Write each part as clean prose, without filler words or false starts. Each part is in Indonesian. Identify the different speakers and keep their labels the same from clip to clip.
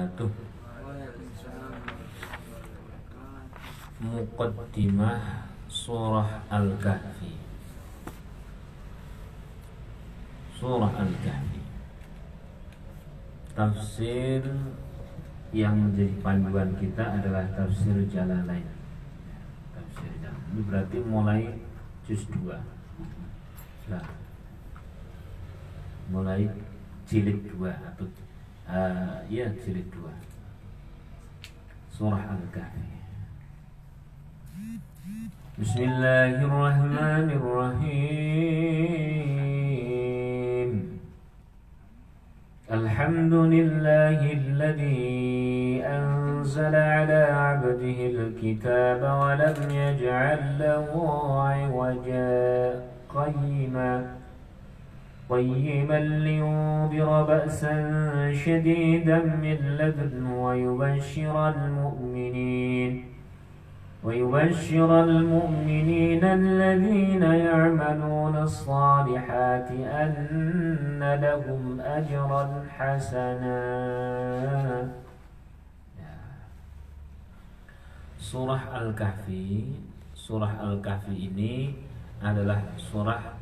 Speaker 1: wabarakatuh. Muqaddimah Surah Al-Kahfi. Surah Al-Kahfi, tafsir yang menjadi panduan kita adalah tafsir Jalalain. Tafsir Jalalain ini berarti mulai juz 2. Nah, mulai jilid 2 atau jilid 2 Surah Al-Kahfi. Bismillahirrahmanirrahim. Alhamdulillahilladzi anzala ala 'abdihil kitaba wa lam yaj'al lahu 'iwaja قيما لينذر بأسا شديدا من لدنه ويبشر المؤمنين الذين يعملون الصالحات أن لهم أجرا حسنا. Surah Al-Kahfi. Surah Al-Kahfi ini adalah surah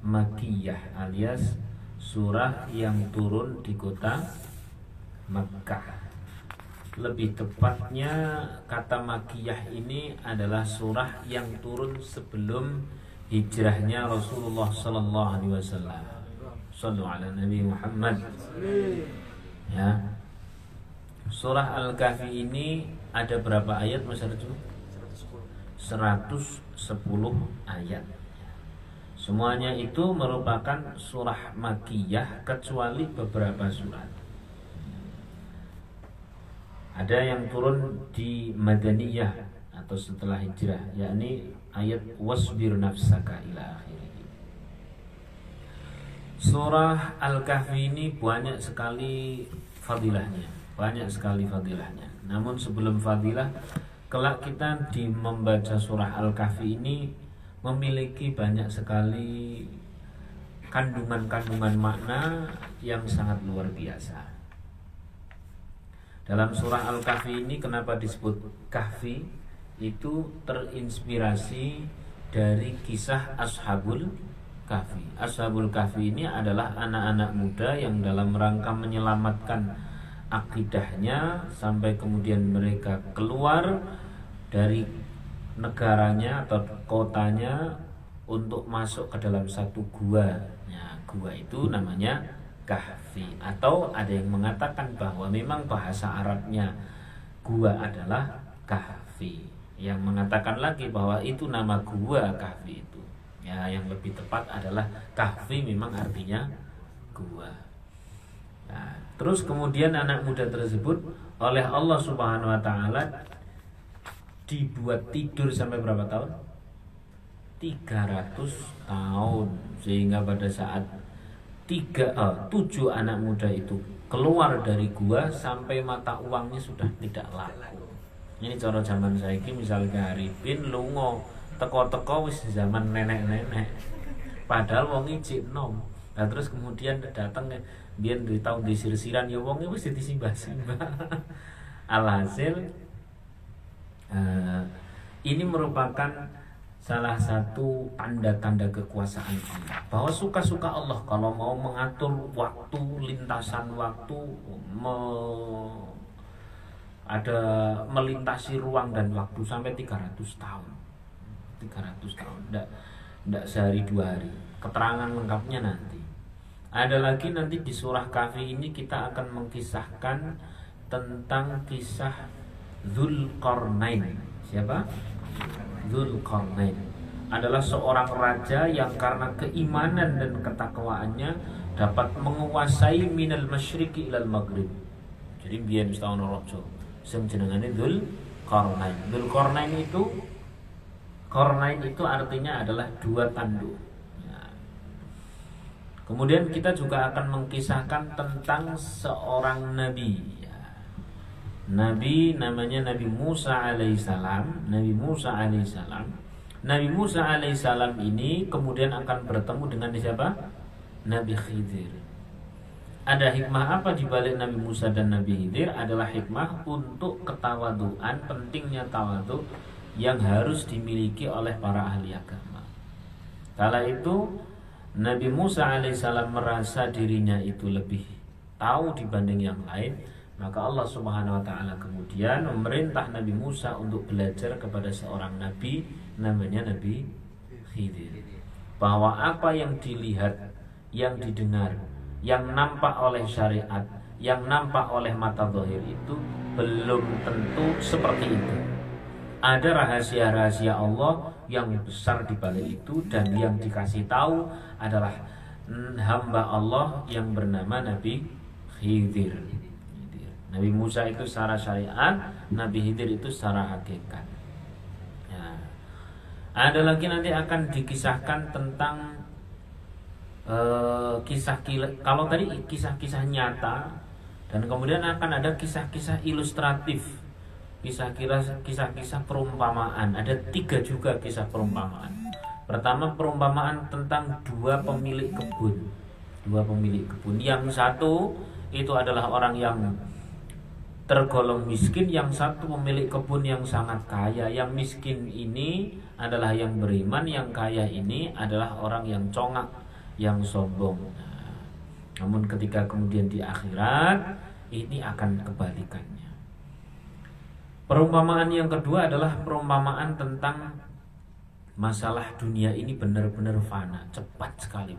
Speaker 1: Makkiyah alias surah yang turun di kota Makkah. Lebih tepatnya kata Makkiyah ini adalah surah yang turun sebelum hijrahnya Rasulullah sallallahu alaihi wasallam. Shallu ala Nabi Muhammad. Ya. Surah Al-Kahfi ini ada berapa ayat Mas Arju? 110 ayat. Semuanya itu merupakan surah Makkiyah kecuali beberapa surat. Ada yang turun di Madaniyah atau setelah hijrah, yakni ayat wasbir nafsaka ila akhirih. Surah Al-Kahfi ini banyak sekali fadilahnya. Namun sebelum fadilah, kelak kita di membaca surah Al-Kahfi ini memiliki banyak sekali kandungan-kandungan makna yang sangat luar biasa. Dalam surah Al-Kahfi ini kenapa disebut Kahfi? Itu terinspirasi dari kisah Ashabul Kahfi. Ashabul Kahfi ini adalah anak-anak muda yang dalam rangka menyelamatkan akidahnya sampai kemudian mereka keluar dari negaranya atau kotanya untuk masuk ke dalam satu gua. Ya, gua itu namanya Kahfi, atau ada yang mengatakan bahwa memang bahasa Arabnya gua adalah Kahfi. Yang mengatakan lagi bahwa itu nama gua Kahfi itu. Ya, yang lebih tepat adalah Kahfi memang artinya gua. Nah, terus kemudian anak muda tersebut oleh Allah Subhanahu wa taala dibuat tidur sampai berapa tahun? 300 tahun. Sehingga pada saat 7 anak muda itu keluar dari gua sampai mata uangnya sudah tidak laku. Ini cara zaman saiki misalnya Arifin lunga teko-teko wis zaman nenek-nenek. Padahal wong iki nom. Nah terus kemudian datang biyen di tahun disir-siran ya wong wis disimbah-simbah. Alhasil ini merupakan salah satu tanda-tanda kekuasaan Allah, bahwa suka-suka Allah kalau mau mengatur waktu, lintasan waktu, melintasi ruang dan waktu sampai 300 tahun. 300 tahun, tidak sehari 2 hari. Keterangan lengkapnya nanti. Ada lagi nanti di surah Kahfi ini kita akan mengkisahkan tentang kisah Dzulqarnain. Siapa? Dzulqarnain adalah seorang raja yang karena keimanan dan ketakwaannya dapat menguasai minal masyriqi ilal maghrib. Jadi biyen wis ana raja sing jenengane Dzulqarnain. Dzulqarnain itu Qarnain itu artinya adalah 2 tanduk. Ya. Kemudian kita juga akan mengkisahkan tentang seorang nabi. Nabi namanya Nabi Musa alaihissalam. Nabi Musa alaihissalam ini kemudian akan bertemu dengan siapa? Nabi Khidir. Ada hikmah apa di balik Nabi Musa dan Nabi Khidir? Adalah hikmah untuk ketawaduan, pentingnya tawadhu yang harus dimiliki oleh para ahli agama. Kala itu Nabi Musa alaihissalam merasa dirinya itu lebih tahu dibanding yang lain, maka Allah Subhanahu wa taala kemudian memerintah Nabi Musa untuk belajar kepada seorang nabi namanya Nabi Khidir. Bahwa apa yang dilihat, yang didengar, yang nampak oleh syariat, yang nampak oleh mata zahir itu belum tentu seperti itu. Ada rahasia-rahasia Allah yang besar di balik itu, dan yang dikasih tahu adalah hamba Allah yang bernama Nabi Khidir. Nabi Musa itu secara syariat, Nabi Khidir itu secara hakikat. Ya. Ada lagi nanti akan dikisahkan tentang kalau tadi kisah-kisah nyata, dan kemudian akan ada kisah-kisah ilustratif, kisah-kisah perumpamaan. Ada 3 juga kisah perumpamaan. Pertama, perumpamaan tentang 2 pemilik kebun. 2 pemilik kebun. Yang satu itu adalah orang yang tergolong miskin, yang satu pemilik kebun yang sangat kaya. Yang miskin ini adalah yang beriman, yang kaya ini adalah orang yang congak, yang sombong. Namun ketika kemudian di akhirat ini akan kebalikannya. Perumpamaan yang kedua adalah perumpamaan tentang masalah dunia ini benar-benar fana, cepat sekali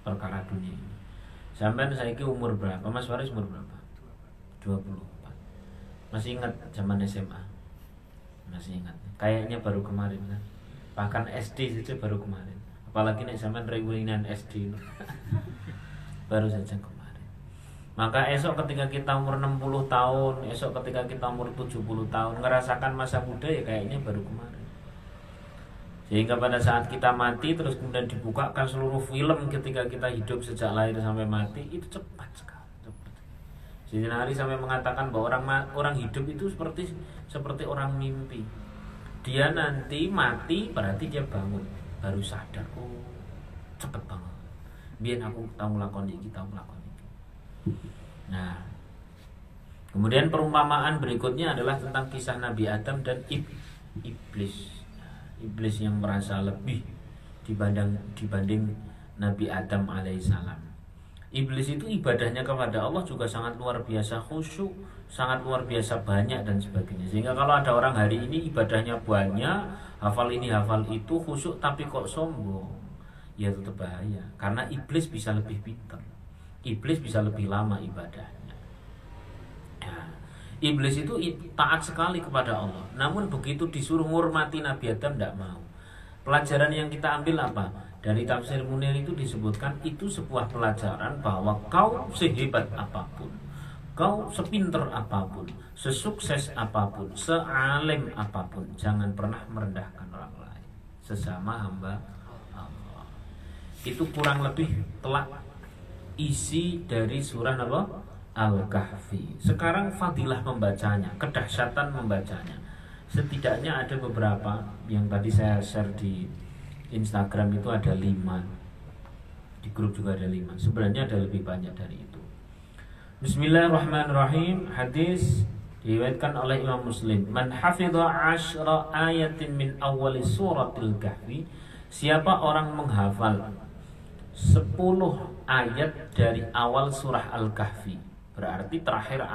Speaker 1: perkara dunia ini. Sampai saiki umur berapa? Mas Faris umur berapa? 24. Masih ingat zaman SMA? Masih ingat. Kayaknya baru kemarin kan. Bahkan SD saja baru kemarin. Apalagi nek zaman reunian SD baru saja kemarin. Maka esok ketika kita umur 60 tahun, esok ketika kita umur 70 tahun, ngerasakan masa muda ya kayaknya baru kemarin. Sehingga pada saat kita mati terus kemudian dibukakan seluruh film ketika kita hidup sejak lahir sampai mati, itu cepat sekali. Sayyidina Ali sampai mengatakan bahwa orang hidup itu seperti orang mimpi. Dia nanti mati berarti dia bangun, baru sadar, oh cepet banget. Biar aku tahu melakukan ini, Nah, kemudian perumpamaan berikutnya adalah tentang kisah Nabi Adam dan iblis. Iblis yang merasa lebih dibanding Nabi Adam alaihissalam. Iblis itu ibadahnya kepada Allah juga sangat luar biasa khusyuk, sangat luar biasa banyak dan sebagainya. Sehingga kalau ada orang hari ini ibadahnya banyak, hafal ini hafal itu, khusyuk tapi kok sombong, ya tetap bahaya. Karena iblis bisa lebih pintar, iblis bisa lebih lama ibadahnya. Nah, iblis itu taat sekali kepada Allah, namun begitu disuruh ngurmati Nabi Adam tidak mau. Pelajaran yang kita ambil apa? Dari tafsir Munir itu disebutkan itu sebuah pelajaran bahwa kau sehebat apapun, kau sepinter apapun, sesukses apapun, sealim apapun, jangan pernah merendahkan orang lain, sesama hamba Allah. Itu kurang lebih telah isi dari surah apa? Al-Kahfi. Sekarang fadilah membacanya, kedahsyatan membacanya. Setidaknya ada beberapa yang tadi saya share di Instagram itu ada 5. Di grup juga ada 5. Sebenarnya ada lebih banyak dari itu. Bismillahirrahmanirrahim. Hadis diriwayatkan oleh Imam Muslim. Man hafidha 10 ayatin min awwali suratil Kahfi. Siapa orang menghafal 10 ayat dari awal surah Al-Kahfi. Berarti terakhir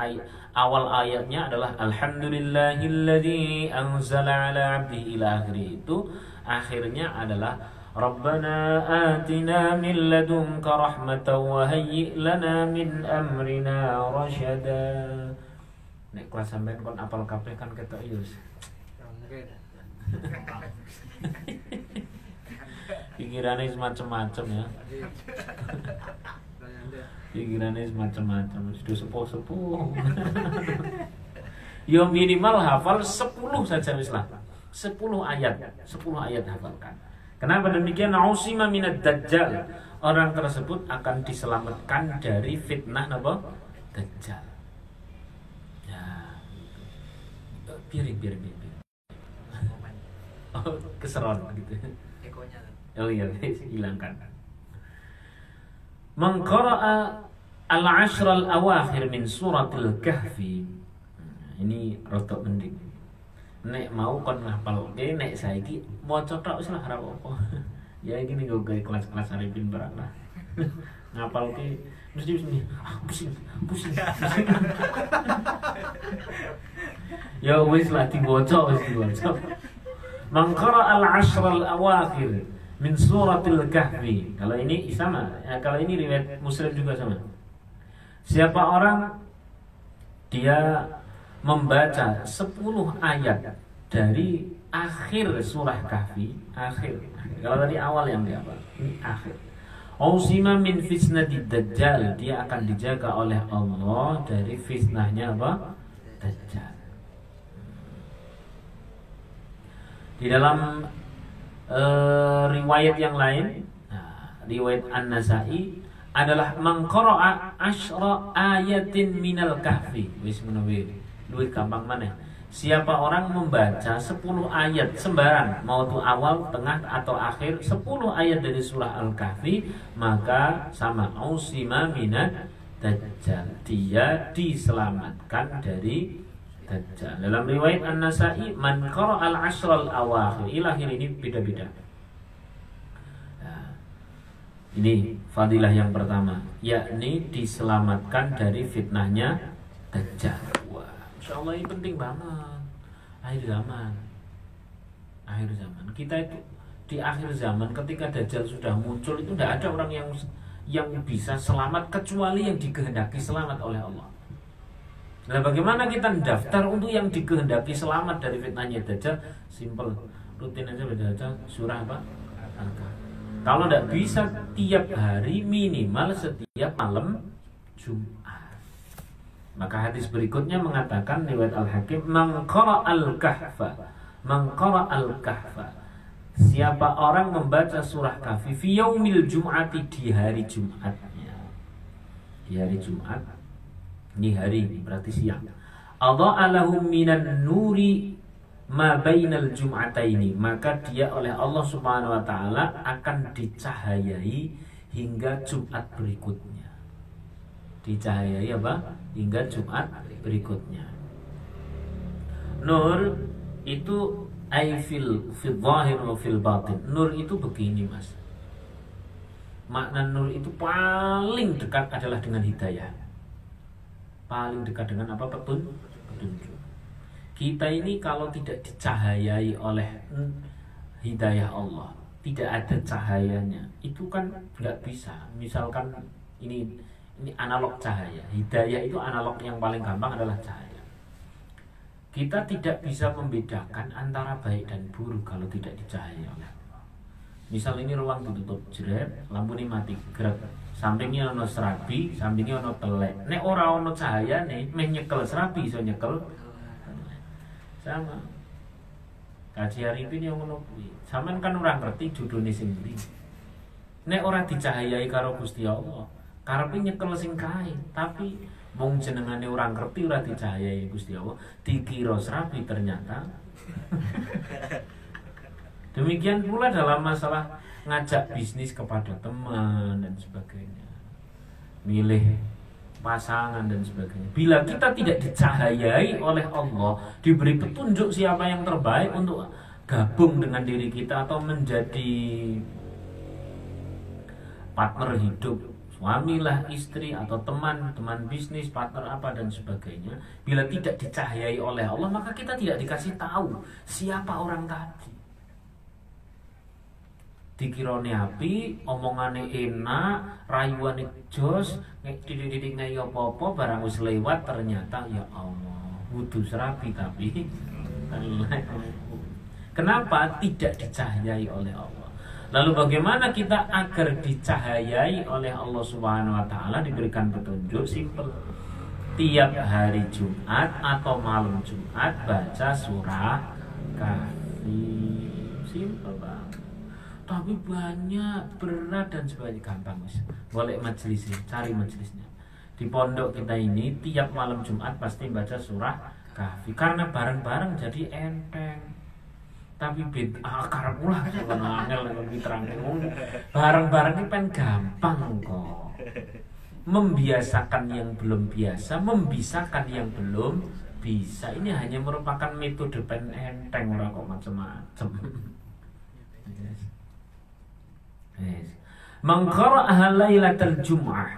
Speaker 1: awal ayatnya adalah Alhamdulillahilladzi anzala ala 'abdihi ila akhiri. Itu akhirnya adalah Rabbana atina min ladunka rahmatan wa hayyi' lana min amrina rasyada. Nek kelas sampean kon apal kabeh kan ketok yus. Pikirannya semacam-macam ya. Pikirannya semacam-macam, sudah sepuh-sepuh. Ya minimal hafal 10 saja mislah. 10 ayat hafalkan. Kenapa demikian? Ausima minad dajjal. Orang tersebut akan diselamatkan dari fitnah apa? Dajjal. Ya. Biar. Oh, keseron gitu. Oh iya, hilangkan. Mengqara'a al-ashral awakhir min suratil kahfi. Ini rotok mending. Nek mau kon ngapalke, nek saiki maca tok wis lah ora apa-apa. Ya gini gue kelas-kelas Arifin barang lah. Ngapalke mesti pusing. Ya wis lah dibaca. Man qara al-ashral awakhir min suratil kahfi. Kalau ini sama, kalau ini riwayat Muslim juga sama. Siapa orang dia membaca 10 ayat dari akhir surah Kahfi, akhir. Kalau tadi awal yang dia apa? Ini akhir. Ausima min fitnatid dajjal, dia akan dijaga oleh Allah dari fitnahnya apa? Dajjal. Di dalam riwayat yang lain, riwayat An-Nasa'i adalah mangqara'a asyra ayatin minal kahfi. Wis menawi luwih gampang mana? Siapa orang membaca 10 ayat sembarang, mau itu awal, tengah atau akhir, 10 ayat dari surah Al-Kahfi, maka sama ausima minad dajjal, dia diselamatkan dari dajjal. Dalam riwayat An-Nasa'i, man qara al-ashral awakhir, ilakhir ini beda-beda. Nah, ini fadilah yang pertama, yakni diselamatkan dari fitnahnya dajjal. Insya Allah ini penting banget. Akhir zaman kita itu di akhir zaman ketika Dajjal sudah muncul itu tidak ada orang yang bisa selamat kecuali yang dikehendaki selamat oleh Allah. Nah, bagaimana kita mendaftar untuk yang dikehendaki selamat dari fitnahnya Dajjal? Simple, rutin aja baca surah apa? Al-Kahfi. Kalau tidak bisa tiap hari, minimal setiap malam Jumat. Maka hadis berikutnya mengatakan riwayat Al-Hakim, man qara al-kahfa, siapa orang membaca surah Kahfi fi yaumil jum'ati, di hari Jumatnya. Di hari Jumat, ini hari berarti siang. Adha'a lahum minan nuri ma bainal jum'ataini, maka dia oleh Allah Subhanahu wa taala akan dicahayai hingga Jumat berikutnya. Dicahayai apa? Hingga Jumat berikutnya. Nur itu fil zahir wa fil batin. Nur itu begini, Mas. Makna nur itu paling dekat adalah dengan hidayah. Paling dekat dengan apa? Petunjuk. Kita ini kalau tidak dicahayai oleh hidayah Allah, tidak ada cahayanya, itu kan nggak bisa. Misalkan ini analog cahaya. Hidayah itu analog yang paling gampang adalah cahaya. Kita tidak bisa membedakan antara baik dan buruk kalau tidak dicahayai oleh Allah. Misal ini ruang ditutup jeret, lampu ini mati, gerak. Sampingnya ono serabi, sampingnya ono telek. Nek ora ono cahaya nih, meh nyekel serabi, so nyekel sama. Kaji Arifin yang ngono kuwi. Sampeyan kan ora ngerti judulne sing ndi. Nek ora dicahayai karo Gusti Allah, karepe nyekel sing kae, tapi wong jenengane ora ngerti, ora dicahayai Gusti Allah, dikira serabi ternyata. Demikian pula dalam masalah ngajak bisnis kepada teman dan sebagainya, milih pasangan dan sebagainya. Bila kita tidak dicahayai oleh Allah, diberi petunjuk siapa yang terbaik untuk gabung dengan diri kita atau menjadi partner hidup, suamilah, istri atau teman bisnis, partner apa dan sebagainya. Bila tidak dicahayai oleh Allah, maka kita tidak dikasih tahu siapa orang tadi. Dikirone api, omongane enak, rayuane jos, didik-didik ngai apa-apa, barang wis lewat ternyata ya Allah, wudu serabi tapi kenapa tidak dicahayai oleh Allah? Lalu bagaimana kita agar dicahayai oleh Allah Subhanahu wa taala, diberikan petunjuk simpel. Tiap hari Jumat atau malam Jumat baca surah Kahfi. Simpel banget. Tapi banyak, berat dan sebagainya. Gampang Mas. Boleh majelisnya, cari majelisnya. Di pondok kita ini tiap malam Jumat pasti baca surah Kahfi. Karena bareng-bareng jadi enteng. Tapi karep ulah sono angel nek diterangke. Bareng-bareng iki pen gampang kok. membiasakan yang belum biasa, membisakan yang belum bisa. Ini hanya merupakan metode enteng, ora kok macam-macam. Yes. Man qara'aha lailatal jum'ah.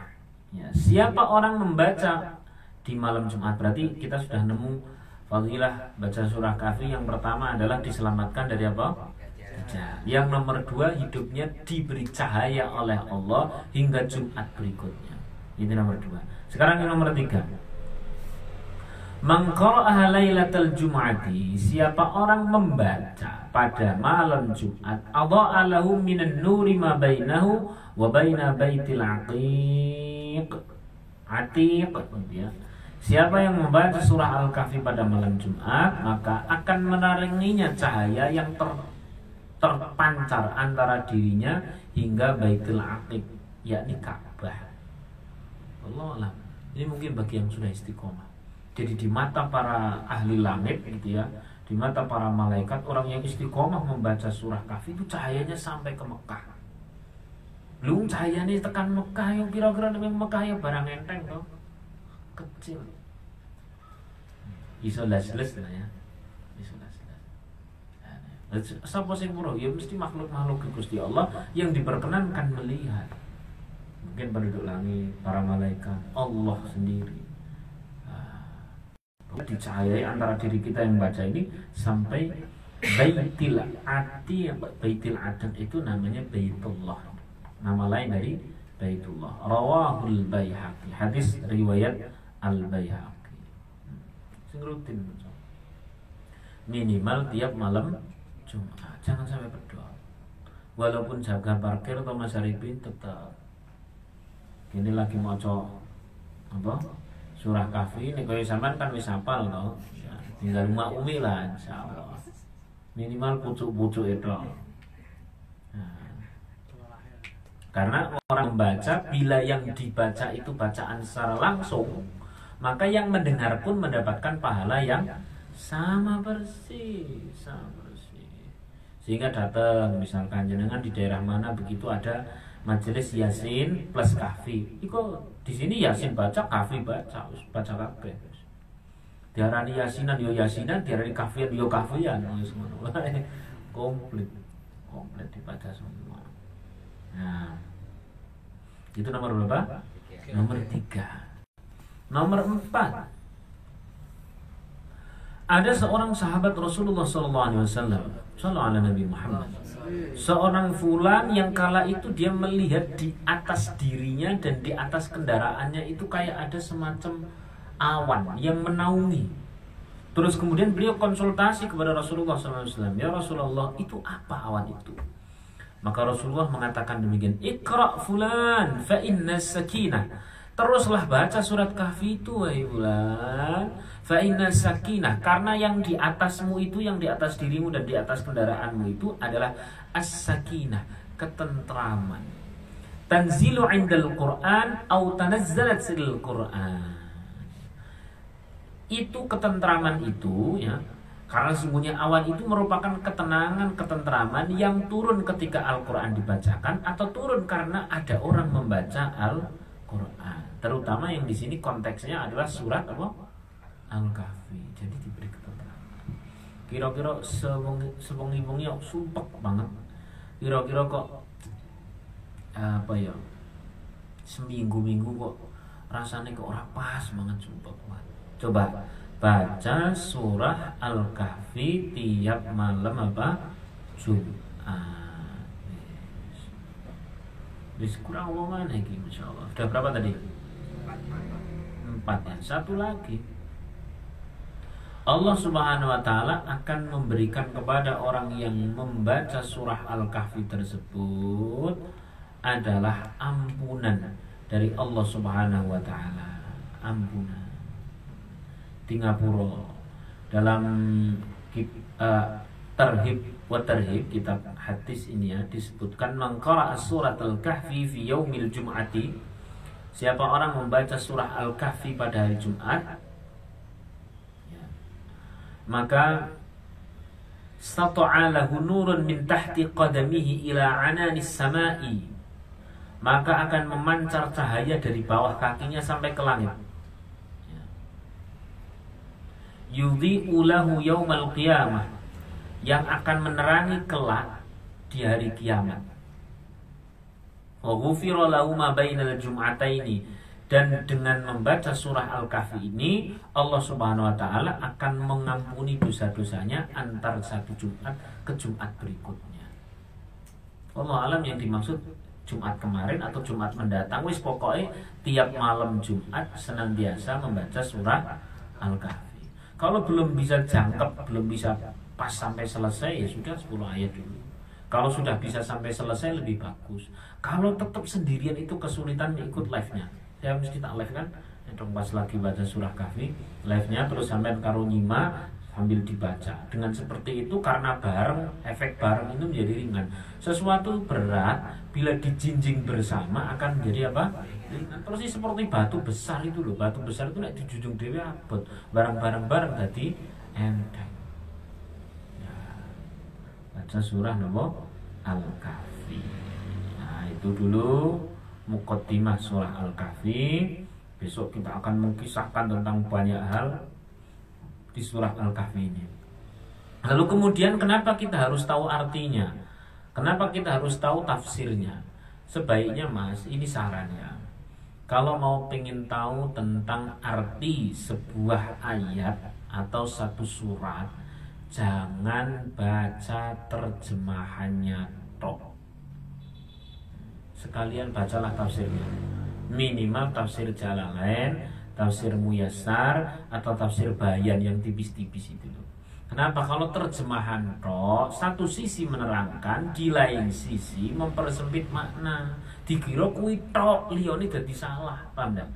Speaker 1: Ya, siapa orang membaca di malam Jumat, berarti kita sudah nemu fadilah baca surah Kahfi. Yang pertama adalah diselamatkan dari apa? Yang nomor 2, hidupnya diberi cahaya oleh Allah hingga Jumat berikutnya. Itu nomor 2. Sekarang yang nomor 3. Man qara'aha lailatal jum'ati, siapa orang membaca pada malam Jumat, adha'a lahu minan nuri ma bainahu wa baina baitil atiq. Ya. Siapa yang membaca surah Al-Kahfi pada malam Jumat, maka akan menaringinya cahaya yang terpancar antara dirinya hingga Baitul Atiq, yakni Ka'bah. Allah alam. Ini mungkin bagi yang sudah istiqomah. Jadi di mata para ahli langit gitu ya, di mata para malaikat, orang yang istiqomah membaca surah Kahfi itu cahayanya sampai ke Mekah. Lu cahayanya tekan Mekah, yang kira-kira yang Mekah ya barang enteng toh, kecil. Iso jelas lah ya. Iso jelas. Sapa sing murah ya mesti makhluk-makhluk Gusti Allah yang diperkenankan melihat. Mungkin penduduk langit, para malaikat, Allah sendiri. Dicahayai antara diri kita yang baca ini sampai Baitil Atiq. Baitil Atiq itu namanya Baitullah, nama lain dari Baitullah. Rawahul Baihaqi, hadis riwayat Al-Baihaqi. Sing rutin minimal tiap malam Jumat. Jangan sampai berdoa. Walaupun jaga parkir atau Mas Arifin tetap. Ini lagi mau apa? Surah Kahfi ini kalau sampean kan wis hafal toh. Ya, tinggal maklumi lah insyaallah. Minimal pucuk-pucuk itu. Nah, karena orang membaca, bila yang dibaca itu bacaan secara langsung, maka yang mendengar pun mendapatkan pahala yang sama persis. Sehingga datang misalkan jenengan di daerah mana begitu ada majelis Yasin plus Kahfi. Iko di sini Yasin baca, Kahfi baca kabeh. Diarani Yasinan yo Yasinan, diarani Kahfian yo Kahfian. Komplit dibaca semua. Nah, itu nomor berapa? Nomor 3. Nomor 4. Ada seorang sahabat Rasulullah SAW, sallallahu alaihi Nabi Muhammad. Seorang fulan yang kala itu dia melihat di atas dirinya dan di atas kendaraannya itu kayak ada semacam awan yang menaungi. Terus kemudian beliau konsultasi kepada Rasulullah SAW. Ya Rasulullah, itu apa awan itu? Maka Rasulullah mengatakan demikian. Iqra fulan fa inna sakinah. Teruslah baca surat Kahfi itu, wahai fulan. Fa inna sakinah, karena yang di atasmu itu, yang di atas dirimu dan di atas kendaraanmu itu adalah as-sakinah, ketentraman. Tanzilu 'indal Qur'an au tanazzalat sil Qur'an. Itu ketentraman itu ya, karena sesungguhnya awan itu merupakan ketenangan, ketentraman yang turun ketika Al-Qur'an dibacakan atau turun karena ada orang membaca Al-Qur'an. Terutama yang di sini konteksnya adalah surat apa? Al-Kahfi. Jadi diberi ketentraman. Kira-kira sewengi-wengi sumpek banget. Kira-kira kok apa ya? Seminggu-minggu kok rasanya kok ora pas banget, sumpek banget. Coba baca surah Al-Kahfi tiap malam apa? Jumat. Wis kurang omongan iki insyaallah. Sudah berapa tadi? 4 ya. Satu lagi. Allah Subhanahu wa taala akan memberikan kepada orang yang membaca surah Al-Kahfi tersebut adalah ampunan dari Allah Subhanahu wa taala. Ampunan. Di Ngapura dalam Tarhib wa Tarhib, kitab hadis ini ya, disebutkan man qara'a surat Al-Kahfi fi yaumil jum'ati. Siapa orang membaca surah Al-Kahfi pada hari Jumat, ya, maka stata'a lahu nurun min tahti qadamihi ila ananis sama'i. maka akan memancar cahaya dari bawah kakinya sampai ke langit. Yudhi'u lahu yaumal qiyamah, yang akan menerangi kelak di hari kiamat. Wa ghufira lahu ma bainal jum'ataini, dan dengan membaca surah Al-Kahfi ini Allah Subhanahu wa taala akan mengampuni dosa-dosanya antar satu Jumat ke Jumat berikutnya. Allah alam yang dimaksud Jumat kemarin atau Jumat mendatang, wis pokoknya tiap malam Jumat senantiasa membaca surah Al-Kahfi. Kalau belum bisa jangkep, belum bisa pas sampai selesai, ya sudah 10 ayat dulu. Kalau sudah bisa sampai selesai lebih bagus. Kalau tetap sendirian itu kesulitan, ikut live-nya. Saya mesti tak live kan, dong pas lagi baca surah Kahfi, live-nya terus sampai karo nyima sambil dibaca. Dengan seperti itu, karena bareng, efek bareng itu menjadi ringan. Sesuatu berat bila dijinjing bersama akan menjadi apa? Ringan. Terus sih seperti batu besar itu loh. Batu besar itu nek dijunjung dhewe abot, bareng-bareng dadi enteng. Ya. Baca surah nomor Al-Kahfi. Nah, itu dulu muqaddimah surah Al-Kahfi. Besok kita akan mengisahkan tentang banyak hal di surah Al-Kahfi ini. Lalu kemudian kenapa kita harus tahu artinya? Kenapa kita harus tahu tafsirnya? Sebaiknya Mas, ini sarannya, kalau mau pengen tahu tentang arti sebuah ayat atau satu surat, jangan baca terjemahannya tok. Sekalian bacalah tafsirnya. Minimal tafsir Jalalain, tafsir Muyassar, atau tafsir Bayan yang tipis-tipis itu loh. Kenapa? Kalau terjemahan tok, satu sisi menerangkan, di lain sisi mempersempit makna. Dikira kuwi tok, liyane dadi salah, paham enggak?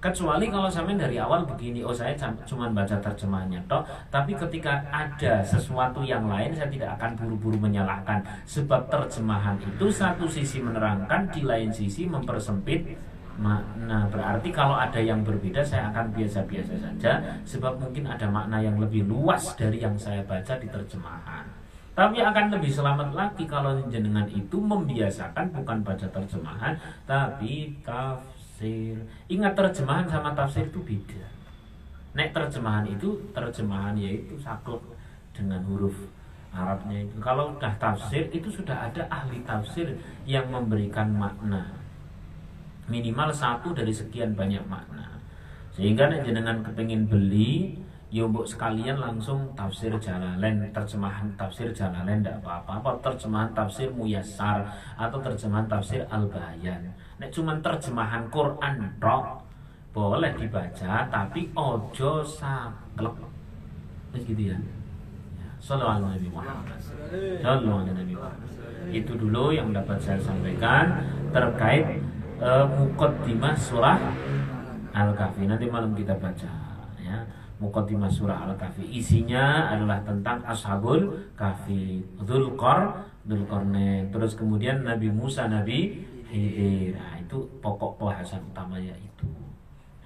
Speaker 1: Kecuali kalau sampai dari awal begini, oh saya cuma baca terjemahannya tok, tapi ketika ada sesuatu yang lain saya tidak akan buru-buru menyalahkan. Sebab terjemahan itu satu sisi menerangkan, di lain sisi mempersempit makna. Berarti kalau ada yang berbeda saya akan biasa-biasa saja, sebab mungkin ada makna yang lebih luas dari yang saya baca di terjemahan. Tapi akan lebih selamat lagi kalau jenengan itu membiasakan bukan baca terjemahan tapi tafsir. Ingat, terjemahan sama tafsir itu beda. Nek terjemahan itu terjemahan yaitu saklek dengan huruf Arabnya itu. Kalau udah tafsir itu sudah ada ahli tafsir yang memberikan makna. Minimal satu dari sekian banyak makna. Sehingga nek jenengan kepengin beli, ya mbok sekalian langsung tafsir Jalalain, terjemahan tafsir Jalalain ndak apa-apa, apa terjemahan tafsir Muyassar atau terjemahan tafsir Al-Bayan. Nek cuman terjemahan Quran tok boleh dibaca tapi ojo saklek. Wis gitu ya. Sallallahu alaihi wasallam. Itu dulu yang dapat saya sampaikan terkait muqaddimah surah Al-Kahfi. Nanti malam kita baca ya. Muqaddimah surah Al-Kahfi isinya adalah tentang Ashabul Kahfi, Dzulqarnain, terus kemudian Nabi Musa, Nabi Khidir. Nah, itu pokok bahasan utamanya itu.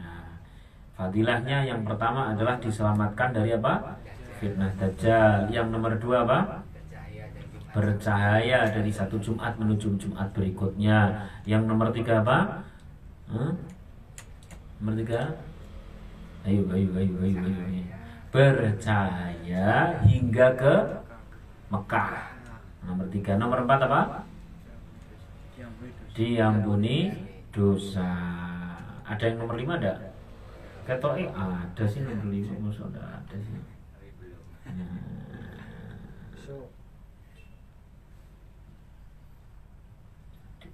Speaker 1: Nah, fadilahnya yang pertama adalah diselamatkan dari apa? Fitnah Dajjal. Yang nomor 2 apa? Bercahaya dari satu Jumat menuju Jumat berikutnya. Yang nomor 3 apa? Nomor 3, ayo. Bercahaya hingga ke Mekah. Nomor 3. Nomor 4 apa? Diampuni dosa. Ada yang nomor 5 ada? Ketoke ada sih nomor 5, masa ada sih.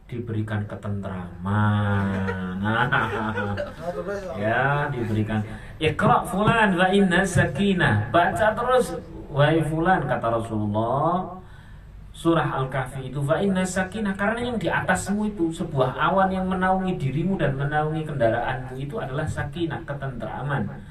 Speaker 1: Diberikan ketentraman. Ya, diberikan Iqra fulan wa inna sakinah. Baca terus wahai fulan, kata Rasulullah, surah Al-Kahfi itu wa inna sakinah, karena yang di atasmu itu sebuah awan yang menaungi dirimu dan menaungi kendaraanmu itu adalah sakinah, ketentraman.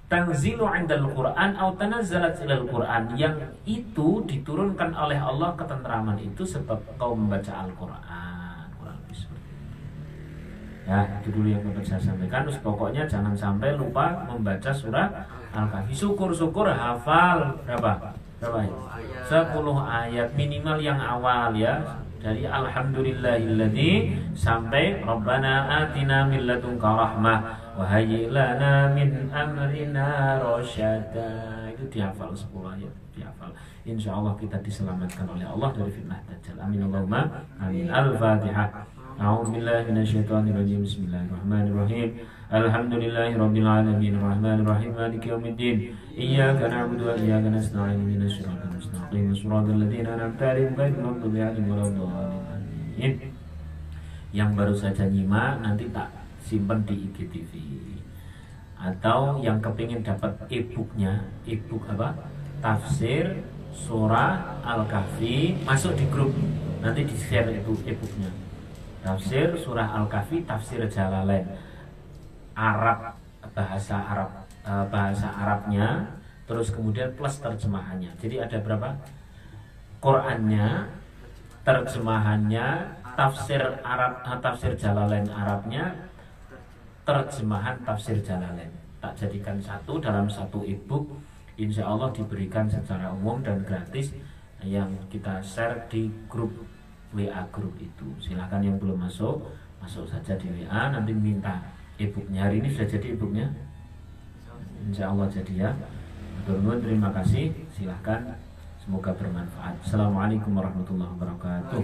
Speaker 1: Tanzilu 'indal Qur'an atau tanazzalat ilal Qur'an, yang itu diturunkan oleh Allah ketentraman itu sebab kau membaca Al-Qur'an. Kurang lebih seperti itu. Ya, itu dulu yang dapat saya sampaikan. Terus pokoknya jangan sampai lupa membaca surah Al-Kahfi. Syukur-syukur hafal berapa? 10 ayat minimal yang awal ya. dari alhamdulillahilladzi sampai rabbana atina min ladunka rahmah wa hayyi lana min amrina rasyada. Itu dihafal 10 ayat, dihafal. Insyaallah kita diselamatkan oleh Allah dari fitnah dajjal. Amin Allahumma amin. Al-Fatihah. A'udzu billahi minasyaitonir rajim. Bismillahirrahmanirrahim. Alhamdulillahirabbil alamin arrahmanir rahim maliki yaumiddin. Iyyaka na'budu wa iyyaka nasta'in ihdinas siratal mustaqim siratal ladzina an'amta 'alaihim ghairil maghdubi 'alaihim waladdallin. Yang baru saja nyimak nanti tak simpan di IGTV. Atau yang kepingin dapat e-booknya, e-book apa? Tafsir surah Al-Kahfi, masuk di grup. Nanti di-share itu e-booknya. Tafsir surah Al-Kahfi, tafsir Jalalain. Arab, bahasa Arabnya, terus kemudian plus terjemahannya. Jadi ada berapa? Qurannya, terjemahannya, tafsir Arab, tafsir Jalalain Arabnya, terjemahan tafsir Jalalain. Tak jadikan satu dalam satu e-book. Insya Allah diberikan secara umum dan gratis yang kita share di grup WA grup itu. Silahkan yang belum masuk saja di WA. Nanti minta e-booknya. Hari ini sudah jadi e-booknya, insya Allah jadi ya. Terima kasih. Silahkan, semoga bermanfaat. Assalamualaikum warahmatullahi wabarakatuh.